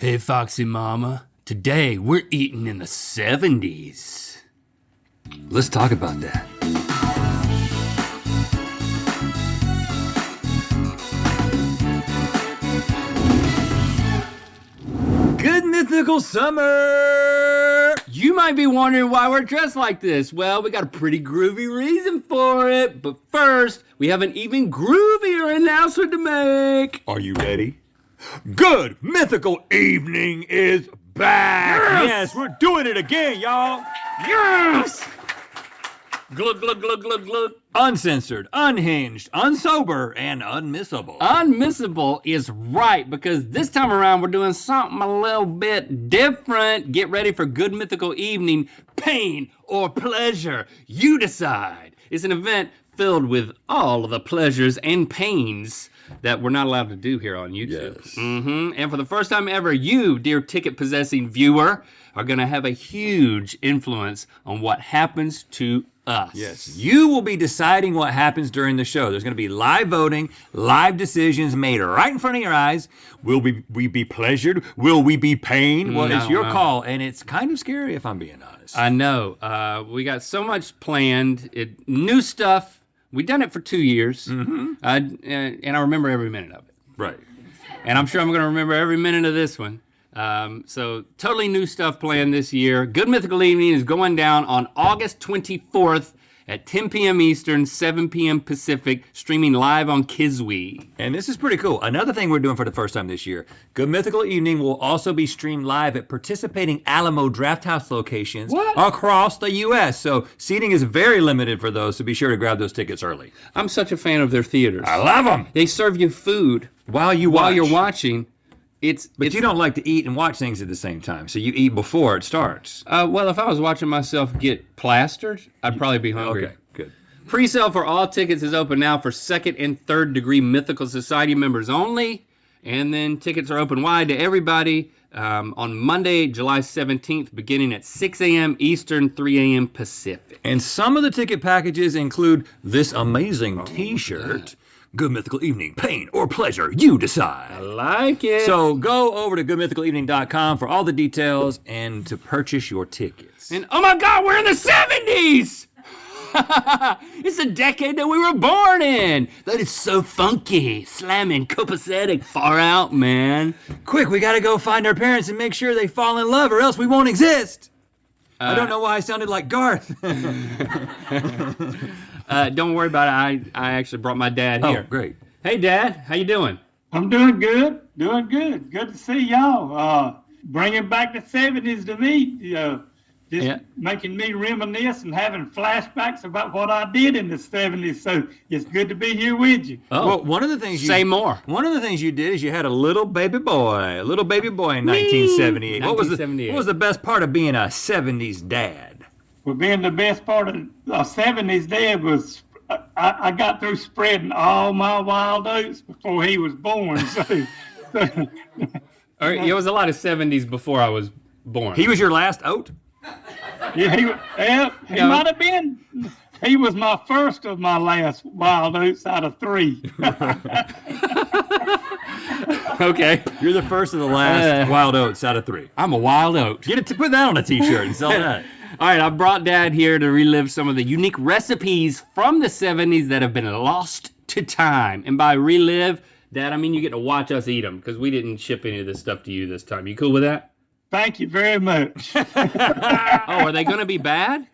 Hey, Foxy Mama. Today, we're eating in the 70s. Let's talk about that. Good mythical summer! You might be wondering why we're dressed like this. Well, we got a pretty groovy reason for it. But first, we have an even groovier announcement to make. Are you ready? Good Mythical Evening is back! Yes, we're doing it again, y'all! Yes! Glug, glug, glug, glug, glug. Uncensored, unhinged, unsober, and unmissable. Unmissable is right, because this time around we're doing something a little bit different. Get ready for Good Mythical Evening, pain or pleasure. You decide. It's an event filled with all of the pleasures and pains that we're not allowed to do here on YouTube. Yes. And for the first time ever, you, dear ticket-possessing viewer, are gonna have a huge influence on what happens to us. Yes, you will be deciding what happens during the show. There's going to be live voting, live decisions made right in front of your eyes. Will we be pleasured? Will we be pained? Well, it's your call, and it's kind of scary if I'm being honest. I know. We got so much planned. New stuff. We've done it for 2 years, and I remember every minute of it. Right. And I'm sure I'm going to remember every minute of this one. So totally new stuff planned this year. Good Mythical Evening is going down on August 24th at 10 p.m. Eastern, 7 p.m. Pacific, streaming live on Kizwi. And this is pretty cool. Another thing we're doing for the first time this year, Good Mythical Evening will also be streamed live at participating Alamo Drafthouse locations across the U.S. So seating is very limited for those, so be sure to grab those tickets early. I'm such a fan of their theaters. I love them. They serve you food while you're watching. But you don't like to eat and watch things at the same time, so you eat before it starts. Well, if I was watching myself get plastered, I'd probably be hungry. Okay, good. Pre-sale for all tickets is open now for second and third degree Mythical Society members only. And then tickets are open wide to everybody on Monday, July 17th, beginning at 6 a.m. Eastern, 3 a.m. Pacific. And some of the ticket packages include this amazing t-shirt. Good Mythical Evening, pain or pleasure, you decide. I like it. So go over to goodmythicalevening.com for all the details and to purchase your tickets. And oh my God, we're in the 70s! It's the decade that we were born in. That is so funky, slamming, copacetic, far out, man. Quick, we gotta go find our parents and make sure they fall in love or else we won't exist. I don't know why I sounded like Garth. Don't worry about it. I actually brought my dad here. Oh, great. Hey, Dad. How you doing? I'm doing good. Doing good. Good to see y'all. Bringing back the 70s to me. Making me reminisce and having flashbacks about what I did in the 70s. So it's good to be here with you. Oh, well, one of the things say more. One of the things you did is you had a little baby boy in 1978. What was the best part of being a 70s dad? Well, being the best part of a 70s dad was I got through spreading all my wild oats before he was born. All right, it was a lot of 70s before I was born. He was your last oat? Yeah, he might have been. He was my first of my last wild oats out of 3. Okay. You're the first of the last wild oats out of 3. I'm a wild oat. Put that on a t-shirt and sell that. All right, I brought Dad here to relive some of the unique recipes from the 70s that have been lost to time. And by relive, Dad, I mean you get to watch us eat them because we didn't ship any of this stuff to you this time. You cool with that? Thank you very much. Oh, are they going to be bad?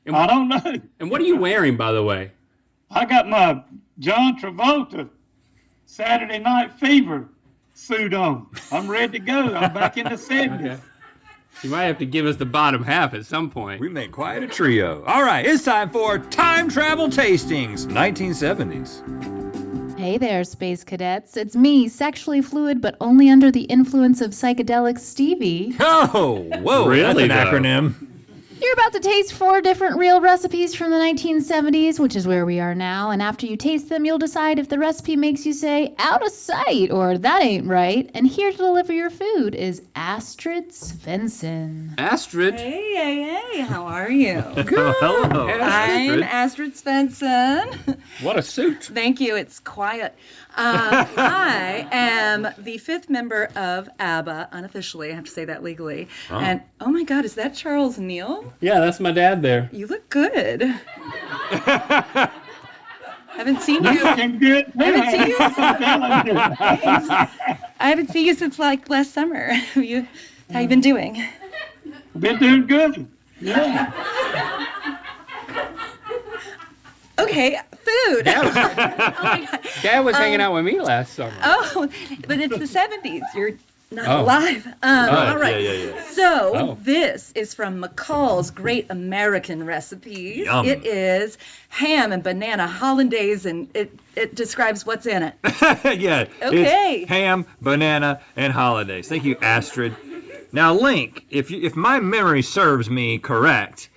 I don't know. And what are you wearing, by the way? I got my John Travolta Saturday Night Fever suit on. I'm ready to go. I'm back in the 70s. Okay. You might have to give us the bottom half at some point. We made quite a trio. All right, it's time for Time Travel Tastings, 1970s. Hey there, Space Cadets. It's me, sexually fluid but only under the influence of psychedelics, Stevie. Oh, whoa, really, that's an acronym. You're about to taste 4 different real recipes from the 1970s, which is where we are now, and after you taste them, you'll decide if the recipe makes you say, out of sight, or that ain't right. And here to deliver your food is Astrid Svensson. Astrid? Hey, how are you? Good. Hello. I'm Astrid Svensson. What a suit. Thank you, it's quiet. I am the 5th member of ABBA, unofficially. I have to say that legally. Oh. And oh my God, is that Charles Neal? Yeah, that's my dad there. You look good. Haven't seen you. Looking good. I haven't seen you. I I haven't seen you since like last summer. How you been doing? Been doing good. Yeah. Okay, food. Oh my God. Dad was hanging out with me last summer. Oh, but it's the 70s. You're not Oh. alive. All right. Yeah. So Oh. this is from McCall's Great American Recipes. Yum. It is ham and banana hollandaise, and it describes what's in it. Yeah. Okay. It's ham, banana, and holidays. Thank you, Astrid. Now, Link, if my memory serves me correct,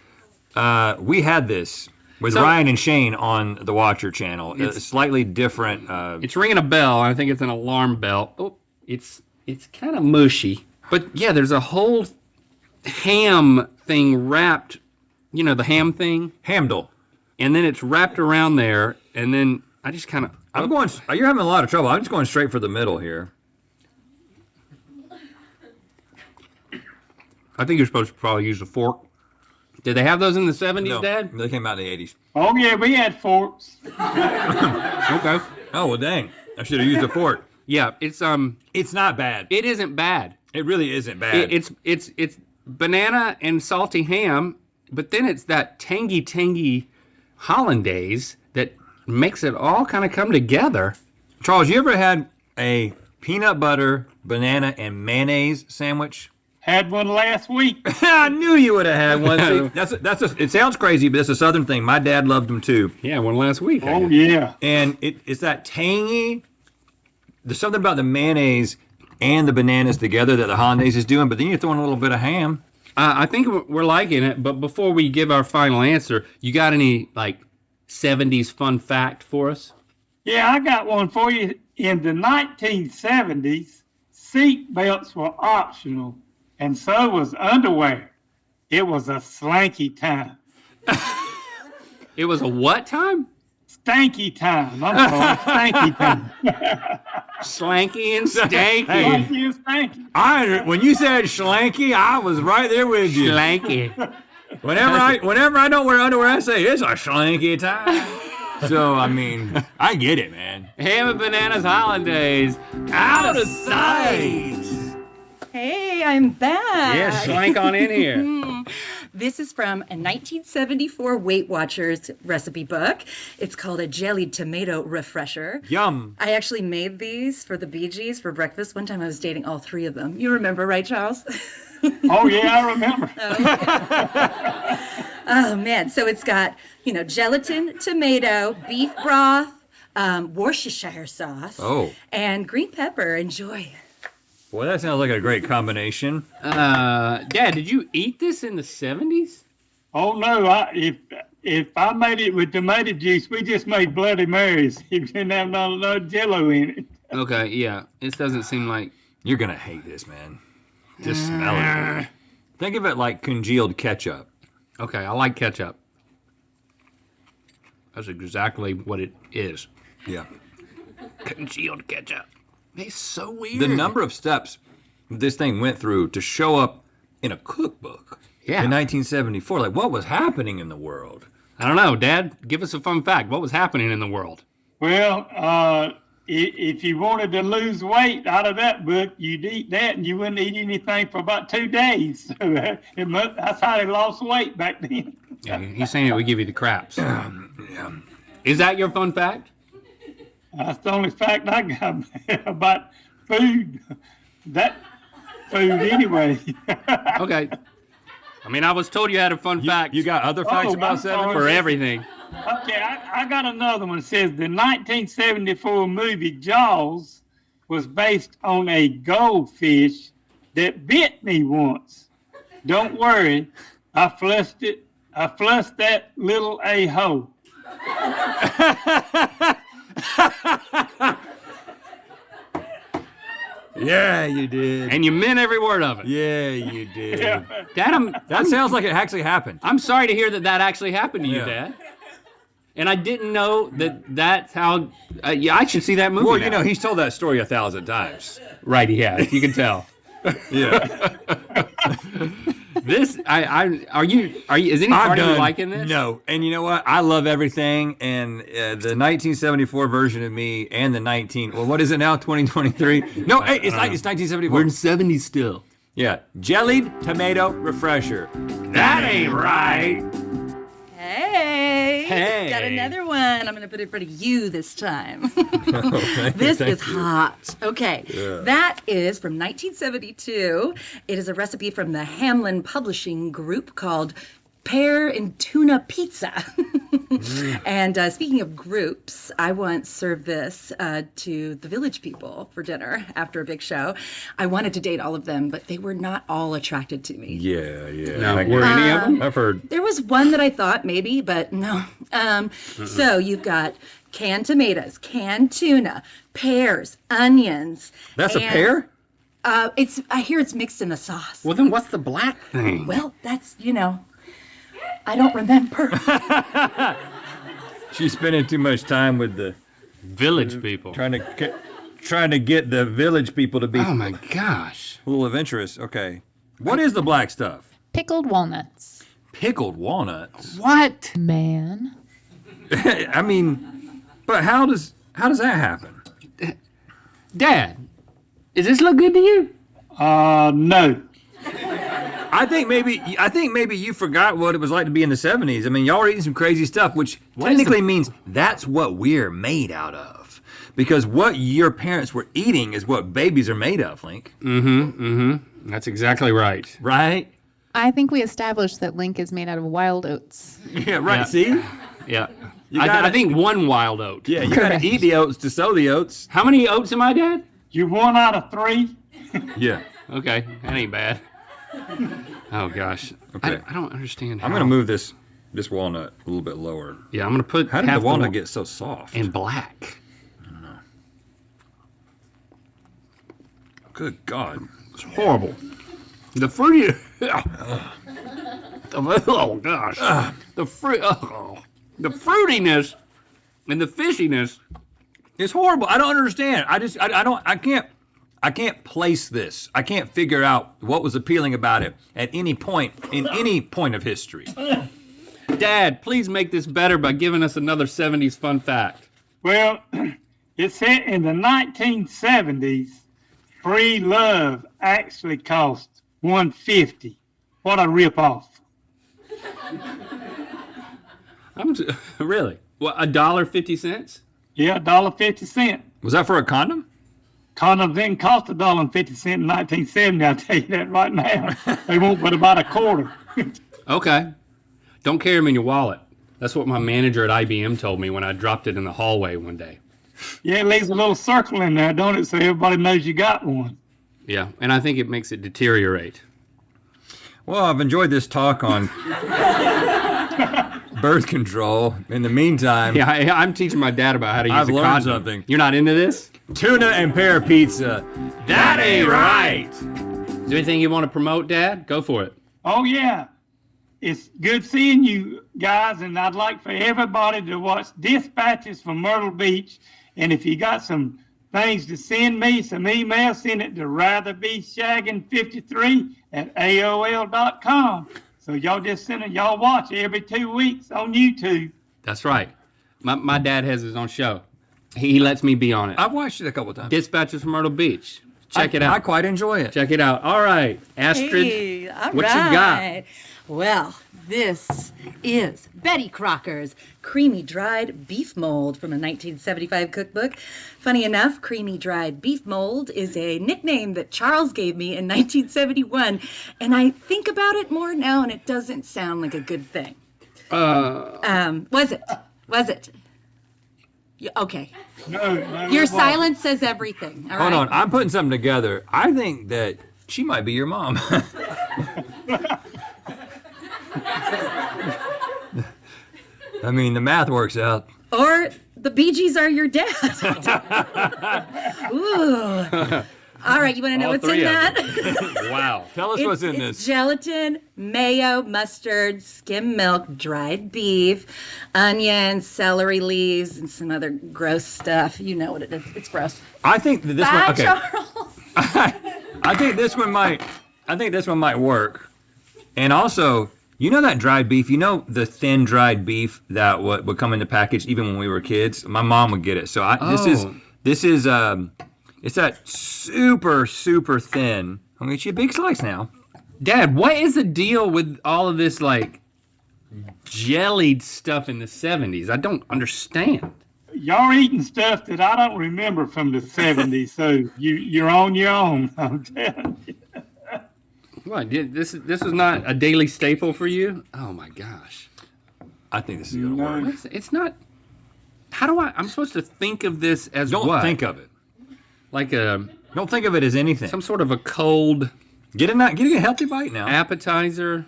we had this with Ryan and Shane on the Watcher channel. A slightly different. It's ringing a bell. I think it's an alarm bell. Oh, it's kind of mushy. But yeah, there's a whole ham thing wrapped, the ham thing, Hamdel. and then it's wrapped around there, and then I just kind of. I'm going. You're having a lot of trouble. I'm just going straight for the middle here. I think you're supposed to probably use a fork. Did they have those in the 70s, No, Dad? they came out in the 80s. Oh yeah, we had forks. Okay. Oh well, dang! I should have used a fork. Yeah, it's It's not bad. it isn't bad. It really isn't bad. It's banana and salty ham, but then it's that tangy hollandaise that makes it all kind of come together. Charles, you ever had a peanut butter, banana, and mayonnaise sandwich? Had one last week. I knew you would have had one. See, it sounds crazy, but it's a Southern thing. My dad loved them too. Yeah, one last week. Oh yeah. And it's that tangy. There's something about the mayonnaise and the bananas together that the hollandaise is doing, but then you throw in a little bit of ham. I think we're liking it, but before we give our final answer, you got any 70s fun fact for us? Yeah, I got one for you. In the 1970s, seat belts were optional, and so was underwear. It was a slanky time. It was a what time? Stanky time. I'm sorry, stanky time. Slanky and stanky. Slanky and stanky. When you said schlanky, I was right there with you. Slanky. Whenever I don't wear underwear, I say it's a schlanky time. So I mean, I get it, man. Ham and bananas hollandaise. Out of sight. Hey, I'm back. Yeah, slank on in here. This is from a 1974 Weight Watchers recipe book. It's called a jellied tomato refresher. Yum. I actually made these for the Bee Gees for breakfast. One time I was dating all 3 of them. You remember, right, Charles? Oh yeah, I remember. Oh man, so it's got, gelatin, tomato, beef broth, Worcestershire sauce, and green pepper. Enjoy. Boy, that sounds like a great combination. Dad, did you eat this in the 70s? Oh no, if I made it with tomato juice, we just made Bloody Marys. You didn't have no Jello in it. Okay, yeah. This doesn't seem like. You're gonna hate this, man. Just smell it. Think of it like congealed ketchup. Okay, I like ketchup. That's exactly what it is. Yeah. Congealed ketchup. It's so weird. The number of steps this thing went through to show up in a cookbook in 1974. Like, what was happening in the world? I don't know. Dad, give us a fun fact. What was happening in the world? Well, if you wanted to lose weight out of that book, you'd eat that and you wouldn't eat anything for about 2 days. So that's how they lost weight back then. Yeah, he's saying it would give you the craps. Yeah. Is that your fun fact? That's the only fact I got about food. That food anyway. Okay. I mean, I was told you had a fun fact. You got other facts about I'm sorry. 70s? for everything. Okay, I got another one. It says the 1974 movie Jaws was based on a goldfish that bit me once. Don't worry, I flushed it. I flushed that little a-hole. Yeah, you did. And you meant every word of it. Yeah, you did. Dad, That sounds like it actually happened. I'm sorry to hear that actually happened to you, Yeah. Dad. And I didn't know that's how. Yeah, I should see that movie. Well, now. you know, he's told that story 1,000 times. Right, he has. You can tell. Yeah. This, are you? Is any part of you liking this? No. And you know what? I love everything. And the 1974 version of me and what is it now? 2023? No, hey, it's 1974. We're in 70s still. Yeah. Jellied tomato refresher. That ain't right. Hey, got another one. I'm going to put it in front of you this time. This is hot. Okay, that is from 1972. It is a recipe from the Hamlin Publishing Group called Pear and Tuna Pizza. And speaking of groups, I once served this to the Village people for dinner after a big show. I wanted to date all of them, but they were not all attracted to me. Yeah. Now, were any of them? I've heard. There was one that I thought maybe, but no. So you've got canned tomatoes, canned tuna, pears, onions. That's a pear? I hear it's mixed in a sauce. Well, then what's the black thing? Well, that's, I don't remember. She's spending too much time with the Village people. trying to get the Village people to be Oh my gosh. a little adventurous. Okay. What is the black stuff? Pickled walnuts. Pickled walnuts. What? Man. I mean, but how does that happen? Dad, does this look good to you? No. I think maybe you forgot what it was like to be in the 70s. I mean, y'all are eating some crazy stuff, which technically means that's what we're made out of. Because what your parents were eating is what babies are made of, Link. That's exactly right. Right? I think we established that Link is made out of wild oats. Yeah, right. Yeah. See? Yeah. gotta- I think one wild oat. Yeah, you gotta eat the oats to sow the oats. How many oats am I, Dad? You 1 out of 3. Yeah. Okay, that ain't bad. Oh gosh. Okay. I don't understand how. I'm gonna move this walnut a little bit lower. Yeah, I'm gonna put. How did half the walnut get so soft? in black? Good God. It's horrible. The fruity. Oh gosh. The fruitiness and the fishiness. It's horrible. I don't understand. I can't place this. I can't figure out what was appealing about it at any point in any point of history. Dad, please make this better by giving us another 70s fun fact. Well, it said in the 1970s, free love actually cost $1.50. What a ripoff. Really? What, $1.50? Yeah, $1.50. Was that for a condom? Condoms didn't cost $1.50 in 1970. I'll tell you that right now. They won't but about a quarter. Okay. Don't carry them in your wallet. That's what my manager at IBM told me when I dropped it in the hallway one day. Yeah, it leaves a little circle in there, don't it? So everybody knows you got one. Yeah, and I think it makes it deteriorate. Well, I've enjoyed this talk on birth control. In the meantime, Yeah, I'm teaching my dad about how to use I've a learned condom. something. You're not into this? tuna and pear pizza. That ain't right. Is there anything you want to promote, Dad? Go for it. Oh, yeah. It's good seeing you guys, and I'd like for everybody to watch Dispatches from Myrtle Beach. And if you got some things to send me, some emails, send it to ratherbeshaggin53@aol.com. So y'all just send it, y'all watch every 2 weeks on YouTube. That's right. My dad has his own show. He lets me be on it. I've watched it a couple of times. Dispatches from Myrtle Beach. Check it out. I quite enjoy it. Check it out. All right, Astrid, Hey, all what you got? right. Well, this is Betty Crocker's Creamy Dried Beef Mold from a 1975 cookbook. Funny enough, Creamy Dried Beef Mold is a nickname that Charles gave me in 1971, and I think about it more now, and it doesn't sound like a good thing. Was it? Okay. No, Your it won't. silence says everything. All right. Hold on, I'm putting something together. I think that she might be your mom. I mean, the math works out. Or the Bee Gees are your dad. Ooh. All right, you want to know All what's in three of that? Wow. Tell us what's in It's this. gelatin, mayo, mustard, skim milk, dried beef, onions, celery leaves, and some other gross stuff. You know what it is. It's gross. I think that this Bye, one. Okay. Charles. I think this one might. I think this one might work. And also, you know that dried beef. You know the thin dried beef that would come in the package even when we were kids. My mom would get it. So this is it's that super thin. I'm gonna get you a big slice now. Dad, what is the deal with all of this like jellied stuff in the 70s? I don't understand. Y'all eating stuff that I don't remember from the 70s, so you're on your own, I'm telling you. What? This was not a daily staple for you? Oh my gosh. I think this is gonna work. It's not. How do I'm supposed to think of this as Don't what? think of it. Like Don't think of it as anything. some sort of a cold Get a healthy bite now. appetizer.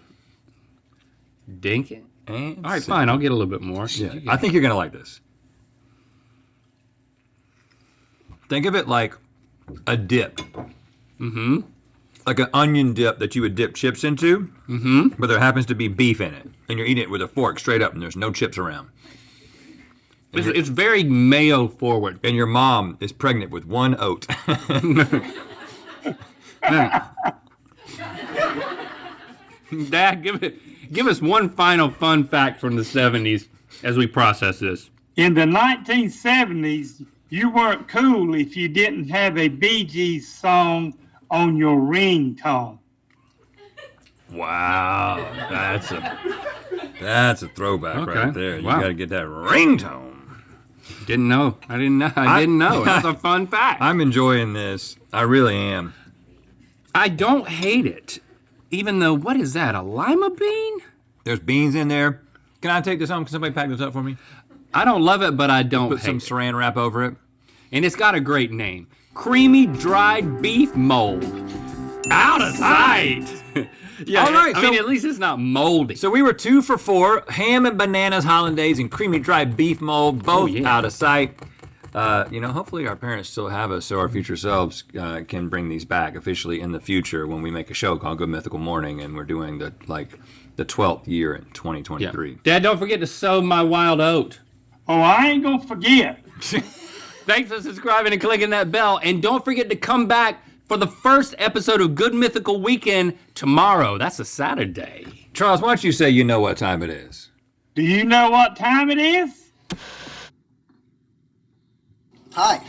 Dink it. And All right, sip. fine. I'll get a little bit more. Yeah, I think you're gonna like this. Think of it like a dip. Mm-hmm. Like an onion dip that you would dip chips into, but there happens to be beef in it. And you're eating it with a fork straight up and there's no chips around. It's very mayo forward. And your mom is pregnant with one oat. Dad, give us one final fun fact from the 70s as we process this. In the 1970s, you weren't cool if you didn't have a Bee Gees song on your ringtone. Wow, that's a throwback Okay. right there. You Wow. gotta get that ringtone. Didn't know. I didn't know. That's a fun fact. I'm enjoying this. I really am. I don't hate it. Even though, what is that, a lima bean? There's beans in there. Can I take this home? Can somebody pack this up for me? I don't love it, but I don't Put hate some it. saran wrap over it. And it's got a great name. Creamy dried beef mold. Out of sight. Yeah, All right, I mean, so- at least it's not moldy. So we were 2 for 4. Ham and bananas, hollandaise, and creamy dried beef mold, both yeah. out of sight. Hopefully our parents still have us so our future selves can bring these back officially in the future when we make a show called Good Mythical Morning, and we're doing the 12th year in 2023. Dad, don't forget to sow my wild oat. Oh, I ain't gonna forget. Thanks for subscribing and clicking that bell. And don't forget to come back for the first episode of Good Mythical Weekend tomorrow. That's a Saturday. Charles, why don't you say you know what time it is? Do you know what time it is? Hi,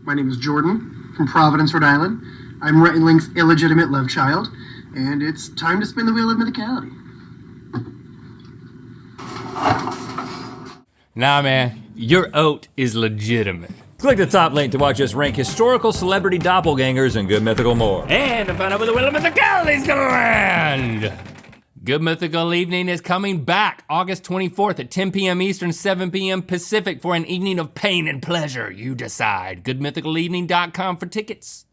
my name is Jordan from Providence, Rhode Island. I'm Rhett and Link's illegitimate love child, and it's time to spin the wheel of mythicality. Nah, man, your oat is legitimate. Click the top link to watch us rank historical celebrity doppelgangers and Good Mythical more. And to find out where the Wheel of Mythicality is gonna land. Good Mythical Evening is coming back August 24th at 10 p.m. Eastern, 7 p.m. Pacific for an evening of pain and pleasure. You decide. GoodMythicalEvening.com for tickets.